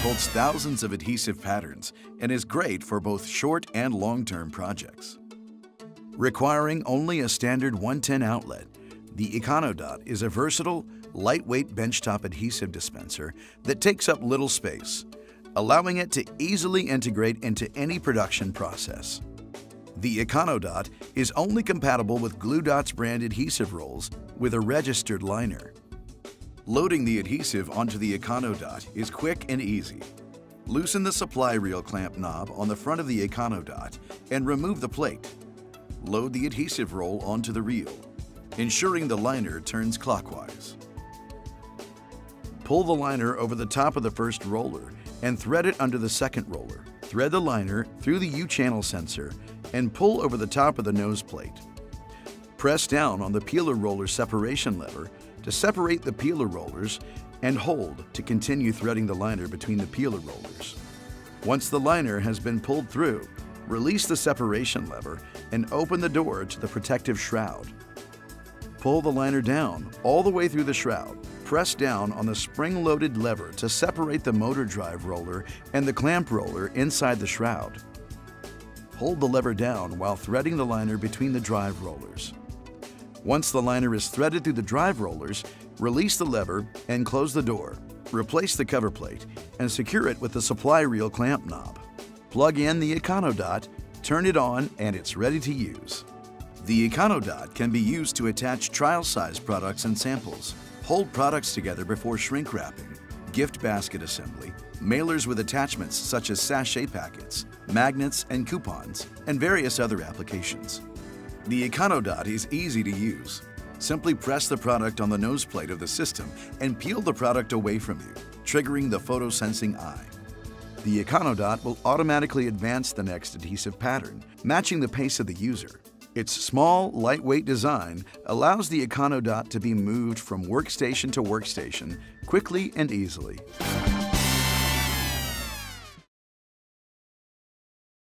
holds thousands of adhesive patterns and is great for both short and long-term projects. Requiring only a standard 110 outlet, the EconoDot is a versatile, lightweight benchtop adhesive dispenser that takes up little space, allowing it to easily integrate into any production process. The EconoDot is only compatible with GlueDot's brand adhesive rolls with a registered liner. Loading the adhesive onto the EconoDot is quick and easy. Loosen the supply reel clamp knob on the front of the EconoDot and remove the plate. Load the adhesive roll onto the reel, ensuring the liner turns clockwise. Pull the liner over the top of the first roller and thread it under the second roller. Thread the liner through the U-channel sensor and pull over the top of the nose plate. Press down on the peeler roller separation lever to separate the peeler rollers and hold to continue threading the liner between the peeler rollers. Once the liner has been pulled through, release the separation lever and open the door to the protective shroud. Pull the liner down all the way through the shroud. Press down on the spring-loaded lever to separate the motor drive roller and the clamp roller inside the shroud. Hold the lever down while threading the liner between the drive rollers. Once the liner is threaded through the drive rollers, release the lever and close the door. Replace the cover plate and secure it with the supply reel clamp knob. Plug in the EconoDot, turn it on, and it's ready to use. The EconoDot can be used to attach trial-size products and samples, hold products together before shrink wrapping, gift basket assembly, mailers with attachments such as sachet packets, magnets and coupons, and various other applications. The EconoDot is easy to use. Simply press the product on the nose plate of the system and peel the product away from you, triggering the photo-sensing eye. The EconoDot will automatically advance the next adhesive pattern, matching the pace of the user. Its small, lightweight design allows the EconoDot to be moved from workstation to workstation quickly and easily.